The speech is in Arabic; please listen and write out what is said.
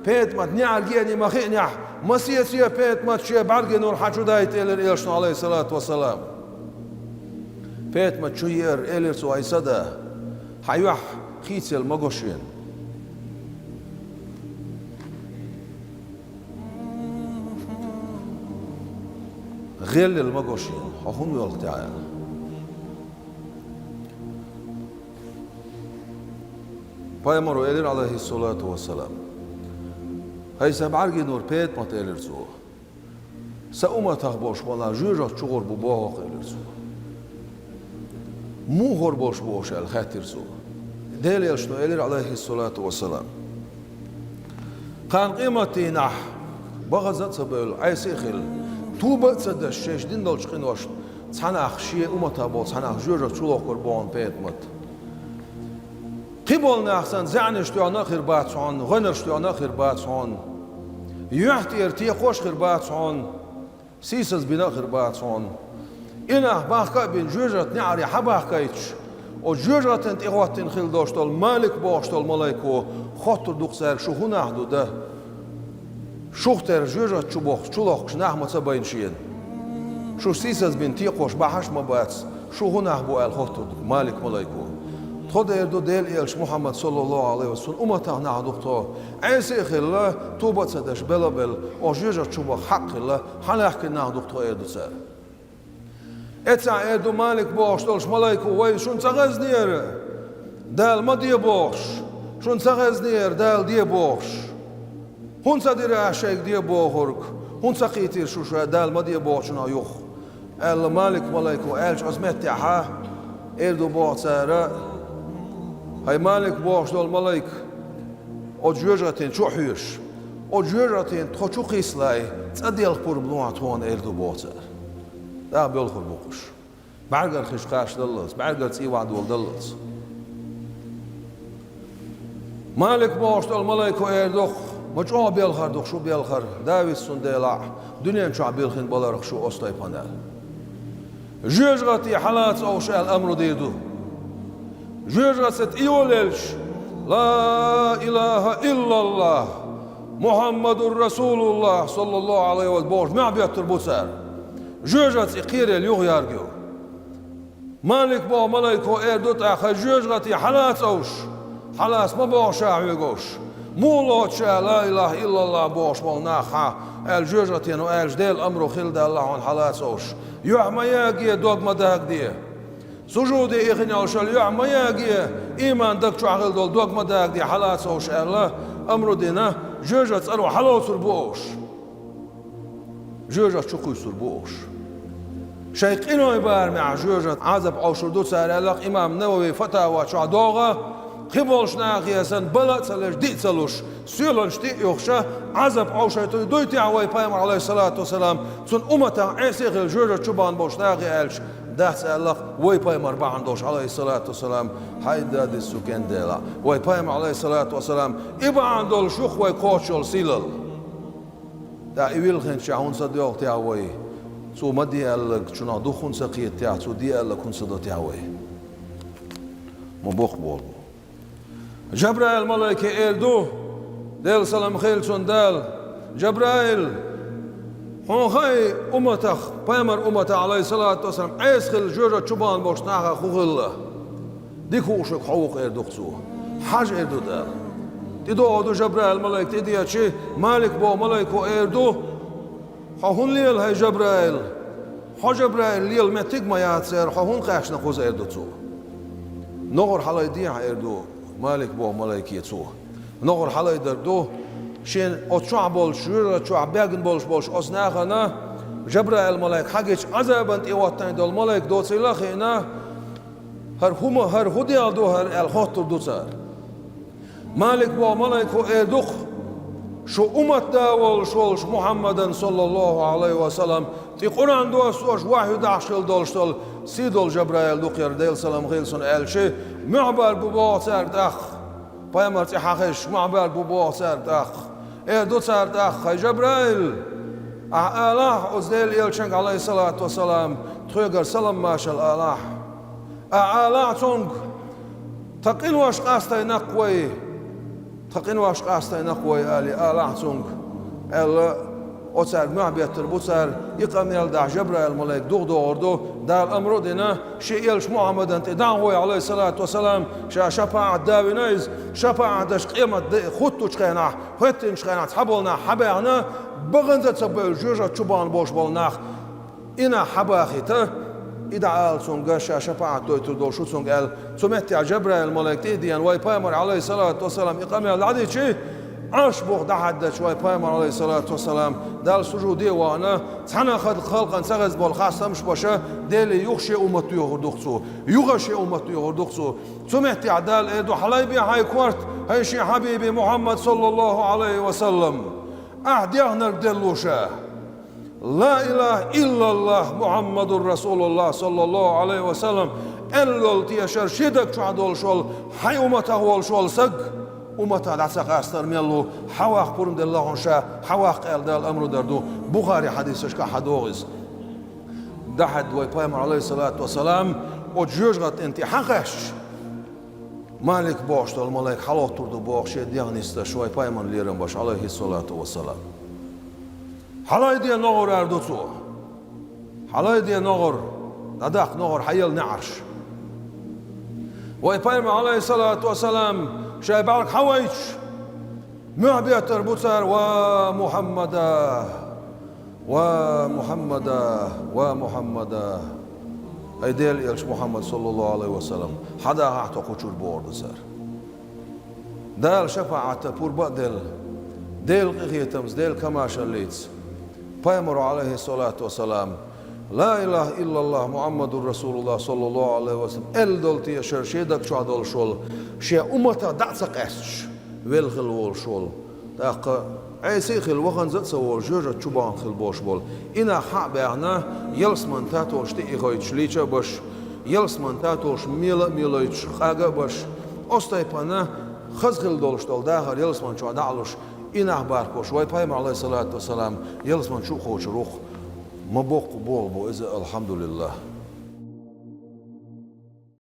بيتمت نعرجيني مخينيح مسيسيا بيتمت شي بعرجنور حجودايت إلر إلشنا عليه الصلاة والسلام بيتمت شوير إلر سوى سدا حيوح خيتل مغوشين غير المغوشين هون يلق تعال Paymaro elir aleyhissalatu vesselam. Haysa bargi nur pet mat elir zo. Sa umatah boş wala jura çugur bu boğ elir zo. Muhor boş el khatir zo. Del yashno elir aleyhissalatu vesselam. Kan qimati nah bagazat sabel aysikhil tuba tsada sheshdin dol chqinosh tsanakh shie umatah bo tsanakh jura çulok qurbon pet mat. قبل نحسن زعنش تو أنا خربات عن غنرش تو أنا خربات عن يحتي ارتي خوش خربات عن سيسز بنا خربات عن إنا بحكا بين جوجرت نعري حبحكايتش و جوجرت انت إغواتين خيل داشتال مالك باشتال ملايكو خاطر دوكسر شو هو نحدو ده شوختر جوجرت شو بخ شو لخش نحمة سباين شين شو سيسز بين تي خوش بحش مباتس شو هو نحبو الخاطر مالك ملايكو خدا يردو ديل إلش محمد صلى الله عليه وسلم أمته نعدوكتو عيسى خلا توبة سدش بلا بل أجيجة شوبا حق الله حنحكي نعدوكتو يردو سر إتسع يردو مالك باش دولش ملايكو وي شون تغز نير دال ما دي باش شون تغز نير دال دي باش هون صدير عشاك دي باهرك هون سقيتير شوشا دال ما دي باشنا يخ المالك ملايكو ألش عزمت تحا يردو باش سر هاي مالك باش دول ملايك أجيرتين شو حيش أجيرتين تخشو قيسلاي تأدي الخبر بنوع هون إردو بوتر ده بيلخر بوقش بعرقر خشقاش دلت بعرقر تيوان دول دلت مالك باش دول ملايك إردوخ مجموع بيلخر دوخ شو بيلخر داويس سنديلع دنيا شو بيلخين بلارخ شو أستاي بانال جيجرتي حالات أوش الأمر ديدو جرست إيولش لا إله إلا الله محمد رسول الله صلى الله عليه وسلم ما بيتر بوسار جرست إقير اليوغ يارجو مالك با ملايكو إردوت أخي جرستي حلاس أوش حلاس ما باشا عيقوش مولات شا لا إله إلا الله باش بالناخا الجرستي نو ألج ديل أمرو خلد الله عن حلاس أوش يعمى ياقي دوغ مداك ديه سجودي إخني أوشال يعمى ياقي إيمان دك شو عقل دول دوغ مداك دي حلاس أوش الله أمرو دينا جوجة تسألو حلاس ربوش جوجة شكو سربوش شيخ إنو يبار مع جوجة عزب أوشر دو سار الله إمام نووي فتاوى شو عدوغة خبالش ناقيا بلد سلش ديت سلوش سيلنش دي يخشى عزب أوشر دويتي عوي بايمر عليه الصلاة والسلام سن أمتا عيسيخ الجوجة شبان بوش ناقيا ألش دهس الله وي بايمر بعندوش عليه الصلاة والسلام هيدا دي سكن ديلا وي بايمر عليه الصلاة والسلام إبا عندول شوخ وي كوشول سيلل دا إيويل خين شاهون صديق تياوي سو مدي ألك شنا دوخون سقيت تيا سو دي ألك كون صدو تياوي مبوخ بول جبرائيل ملايكة إردو ديل سلام خيلسون ديل جبرائيل هون خاي أمتك بايمر أمتا عليه الصلاة والسلام عيسخل جوجة شبان باش ناخا خوغل ديك وشك حوق إردو خسو حاج إردو ديل تدو أدو جبرائيل ملايك تدي شي مالك بو ملايكو إردو هون ليل هاي جبرائيل ها جبرائيل ليل متك ما ياتسير هون قاش نخوز إردو تو نغر حلاي ديع إردو مالك بو ملايكي تو نغر حلاي دردو شين أتشع بول شور أتشع بيجن بولش أصناخنا جبرائيل ملاك حاجش عذابا إيواتين دول ملاك دوت سيلاخينا هر هدي دو هر الخاطر دو سار مالك بو ملاكو إيدوخ شو أمت داول شولش محمدا صلى الله عليه وسلم تي قرآن دو سوش واحد عشل دولشتل سيدول جبرائيل دوخ يرديل سلام غيلسون ألشي معبر ببا سارد أخ بايمر تحاخش معبر ببا سارد أخ إيدو سارد أخ هاي جبرائيل الله أزديل يلشنك عليه الصلاة والسلام تخيقر سلام ماشال الله الله تونك تقين واش قاستي نقوي تقين واش قاستين أقوى آلي آلعتونك ألا أتسار معبيتر بوتسار يقام يلدع جبرائيل ملاك دوغ دوغردو دار أمرو دينا شيء يلش محمد أنت دعوه عليه الصلاة والسلام شفاعة داوينيز شفاعة دش قيمة خطو شخينا خطين شخينا تحبولنا حبيعنا بغنزة تبال جوجة تشبان بوش بولناخ إنا حباخيته إدعاء سونغ شفاعة تويتردول شو سونغ قال سمعت جبرائيل ملاك تيديان واي بايمر عليه الصلاة والسلام إقام العديد شيء عشبوخ دحد شوي بايمر عليه الصلاة والسلام دال سجودي وانا تحنا خلقا سغز بول خاصة مش باشا ديلي يخشي أمتو يغردوخسو يغشي أمتو يغردوخسو سمعت عدال إيدو حلايبي هاي كورت هاي شي حبيبي محمد صلى الله عليه وسلم أهديهنا الدلوشة لا إله إلا الله محمد رسول الله صلى الله عليه وسلم أنلول تيشر شدك شعدول شول حي أمته هول شول سق أمته دعسق أستر ميلو حواق برند الله عنشا حواق قال دال أمر دردو بخاري حديثش كحدوغز دحد ويبايمر عليه الصلاة والسلام وجوجغت انت حقش مالك باش دال ملاك حلوت تردو باش يديانيست شوي بايمر ليرن باش عليه الصلاة والسلام حلاي دي نغر أردوتو حلاي دي نغر نداق نغر حيل نعرش ويبايمر عليه الصلاة والسلام شايبالك حوايج معبيتر بوتر ومحمدا ومحمدا ومحمدا ايديل يلش محمد صلى الله عليه وسلم حدا اعطى قشور بورد سر دال شفاعة بوربا ديل قيتمز ديل كماشليتس بايمر عليه الصلاة والسلام لا إله إلا الله محمد رسول الله صلى الله عليه وسلم دولتي يشر شيدك شو عدول شول شي أمتا دعسق أسش ويلخل وول شول داق عيسي خل وخن زت سوول جوجة تشوبان خل بوش بول إنا حق بيعنا يلسمن تاتوش تي إغايتش ليچا باش يلسمن تاتوش ميلا خاقا باش أستيبانا خزخل دولش دول داخل يلسمن شو عدالوش إنا باركوش واي بايم عليه الصلاة والسلام يلسمن شو خوش روخ مبوق بول بو إذا الحمد لله